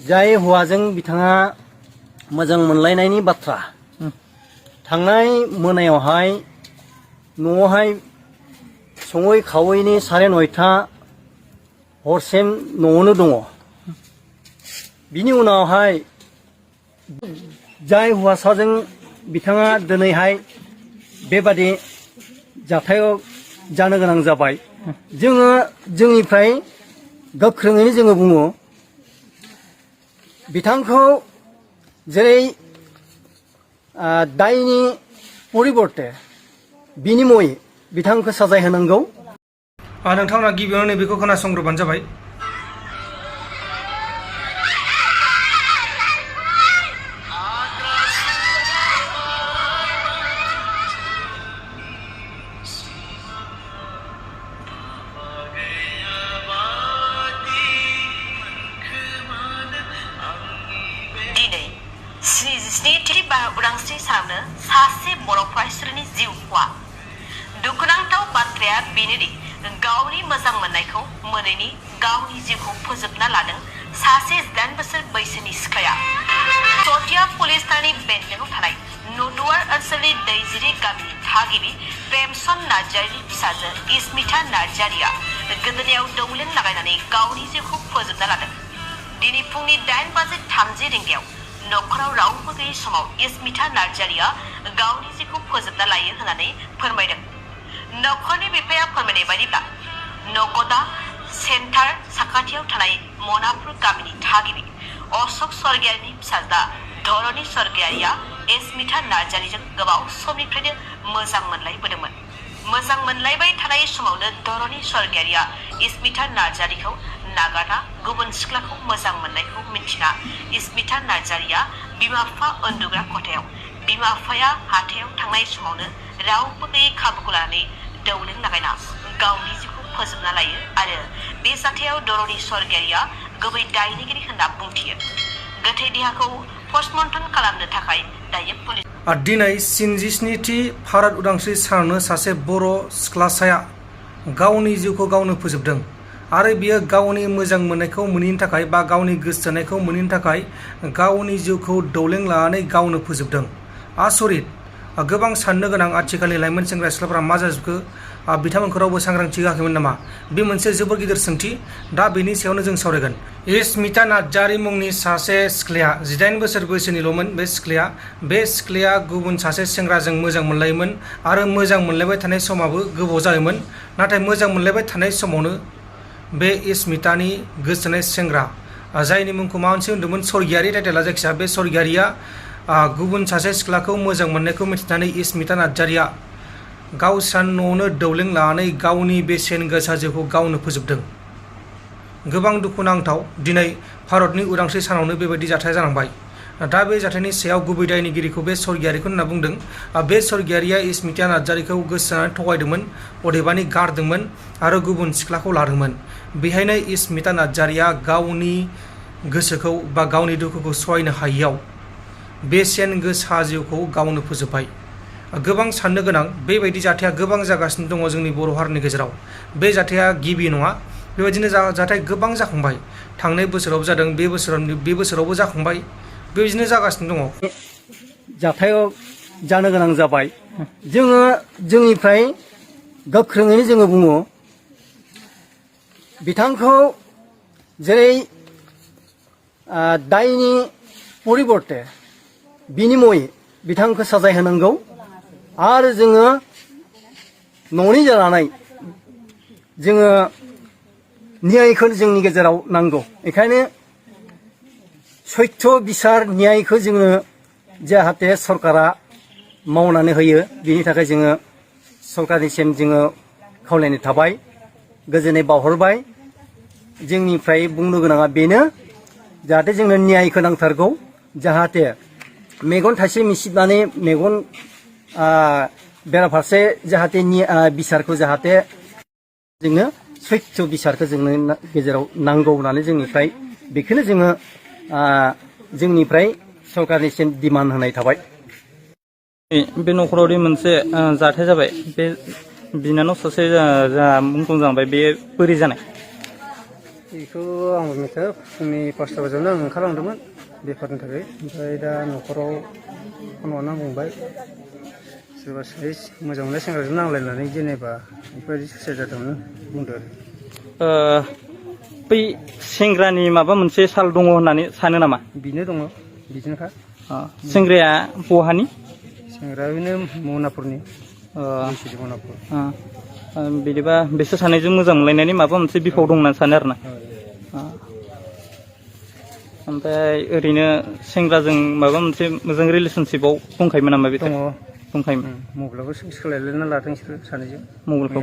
जाय हौवाजों बिथाङा मोजां मोनलायनायनि बाथ्रा थांनाय मोनायावहाय न'आवहाय सङै खावैनि 9:30 हरसिम न'आवनो दङ। बिनि उनावहाय जाय हौवासाजों बिथाङा दिनैहाय बेबादि जाथायाव जानो गोनां जाबाय जोङो जोंनिफ्राय गोख्रोङैनो जोङो बुङो बिथांखौ जेरै दायनि परिबर्ते बिनिमय बिथांखौ साजाय होनांगौ। नोंथांमोना गिबियावनो नैबेखौ खोनासंग्रोबानो जाबाय। दिनै 77थि भारत उदांस्रि सानावनो सासे बर' फरायसुलिनि जिउ खहा। दुखुनांथाव बाथ्राया बेनोदि गावनि मोजां मोननायखौ मोनैनि गावनि जिउखौ फोजोबना लादों सासे 8 बोसोर बैसोनि सिख्लाया। चटिया पुलिस थानानि बेन्दोङाव थानाय नटुवार ओनसोलनि दैजिरि गामिनि थागिबि प्रेमचंद नार्जारिनि फिसाजो स्मिता नार्जारिया गोदोनायाव दौलें लागायनानै गावनि जिउखौ फोजोबना लादों। दिनै फुंनि 8:30 रिंगायाव नखराव रावबो गैयै समाव स्मिता नार्जारिया गावनि जिउखौ फोजोबना लायो होननानै फोरमायदों। नखरनि बिफाया फोरमायनाय बायदिब्ला नगदा सेन्टार साखाथियाव थानाय मनापुर गामिनि थागिबि अशोक स्वर्गियारिनि फिसाज्ला धरणी स्वर्गियारिया स्मिता नार्जारिजों गोबाव समनिफ्रायनो मोजां मोनलायबोदोंमोन। मोजां मोनलायबाय थानाय समावनो धरणी स्वर्गियारिया स्मिता नार्जारिखौ नागारना गुबुन सिख्लाखौ मोजां मोननायखौ मिन्थिना स्मिता नार्जारिया बिमा बिफा उन्दुग्रा खथायाव बिमा बिफाया हाथायाव थांनाय समावनो रावबो गैयै खाबुखौ लानानै दौलें लागायना गावनि जिउखौ फोजोबना लायो आरो बे जाथायाव धरणी स्वर्गियारिया गुबै दायनिगिरि होनना बुंथियो। गोथै देहाखौ पस्टमर्टम खालामनो थाखाय दायो पुलिस। दिनै 77थि भारत उदांस्रि सानावनो सासे बर' सिख्लासाया गावनि जिउखौ गावनो फोजोबदों आरो बियो गावनि मोजां मोननायखौ मोनैनि थाखाय बा गावनि गोसो जानायखौ मोनैनि थाखाय गावनि जिउखौ दौलें लानानै गावनो फोजोबदों। आसरित गोबां साननो गोनां आथिखालनि लाइमोन सेंग्रा सिख्लाफोरा मा जाजोबखो बिथांमोनखौ रावबो सांग्रांथि होआखैमोन नामा? बे मोनसे जोबोर गिदिर सोंथि। दा बेनि सायावनो जों सावरायगोन। स्मिता नार्जारि मुंनि सासे सिख्लाया 18 बोसोर बैसोनिल'मोन। बे सिख्लाया गुबुन सासे सेंग्राजों मोजां मोनलायोमोन आरो मोजां मोनलायबाय थानाय समाबो गोबाव जायोमोन। नाथाय मोजां मोनलायबाय थानाय समावनो बे स्मितानि गोसोनाय सेंग्रा जायनि मुंखौ मा मोनसे होनदोंमोन स्वर्गियारि टाइटेला जायखिजाया बे स्वर्गियारिया गुबुन सासे सिख्लाखौ मोजां मोननायखौ मिथिनानै स्मिता नार्जारिया गावस्रा न'आवनो दौलें लानानै गावनि बेसेन गोसा जिउखौ गावनो फोजोबदों। गोबां दुखुनांथाव दिनै भारतनि उदांस्रि सानावनो बेबायदि जाथाया जालांबाय। दा बे जाथायनि सायाव गुबै दायनिगिरिखौ बे स्वर्गियारिखौ होनना बुंदों। बे स्वर्गियारिया स्मिता नार्जारिखौ गोसो जानानै थगायदोंमोन, अदेबानि गारदोंमोन आरो गुबुन सिख्लाखौ लादोंमोन। बेहायनो स्मिता नार्जारिया गावनि गोसोखौ बा गावनि दुखुखौ सहायनो हायियाव बेसेन गोसा जिउखौ गावनो फोजोबबाय। गोबां साननो गोनां बेबायदि जाथाया गोबां जागासिनो दङ जोंनि बर' हारिनि गेजेराव। बे जाथाया गिबि नङा, बेबायदिनो जाथाय गोबां जाखांबाय। थांनाय बोसोरावबो जादों, बे बोसोरावबो जाखांबाय, बेबायदिनो जागासिनो दङ। जाथायाव जानो गोनां जाबाय जोङो जोंनिफ्राय गोख्रोङैनो जोङो बुङो बिथांखौ जेरै दायनि परिबर्ते बिनिमय बिथांखौ साजाय होनांगौ आरो जोङो न'नि जानानै जोङो न्यायखौ जोंनि गेजेराव नांगौ। बेखायनो सत्य बिसार न्यायखौ जोङो जाहाथे सरकारा मावनानै होयो बिनि थाखाय जोङो सरकारनिसिम जोङो खावलायनाय थाबाय, गोजोननाय बावहरबाय। जोंनिफ्राय बुंनो गोनाङा बेनो जाहाथे जोंनो न्यायखौ नांथारगौ, जाहाथे मेगन थाइसे मिसिबनानै मेगन बेराफारसे जाहाथे बिसारखौ जाहाथे जोंनो सत्य बिसारखौ जोंनो गेजेराव नांगौ होननानै जोंनिफ्राय बेखौनो जोङो जोंनिफ्राय सरकारनिसिम डिमान्ड होनाय थाबाय। बे नखराव मोनसे जाथाय जाबाय, बे बिनानाव सासे मुंख्लं जाबाय, बे बोरै जानाय? बेखौ आंबो मिथिया फुंनि 5टा बाजियावनो आं ओंखारलांदोंमोन बेफारनि थाखाय ओमफ्राय दा न'खराव फन हरना बुंबाय सोरबा सासे मोजां मोननाय सेंग्राजों नांलायनानै जेनेबा बेफोरबायदि सुइसाइड जादोंमोन बुंदों आरो। बै सेंग्रानि माबा मोनसे साल दङ होननानै सानो नामा? बिनो दङ बिदिनोखा। सेंग्राया बहानि? सेंग्राया बेनो मनापुरनि मनापुर। बिदिबा बिसोर सानैजों मोजां मोनलायनायनि माबा मोनसे बिफाव दं होननानै सानो आरोना। ओमफ्राय ओरैनो सेंग्राजों माबा मोनसे मोजां रिलेसनशिपआव दंखायोमोन नामा? बे दङ दंखायोमोन। मबाइलावबो सोलायलायना लादों बिसोर सानैजों मबाइलखौ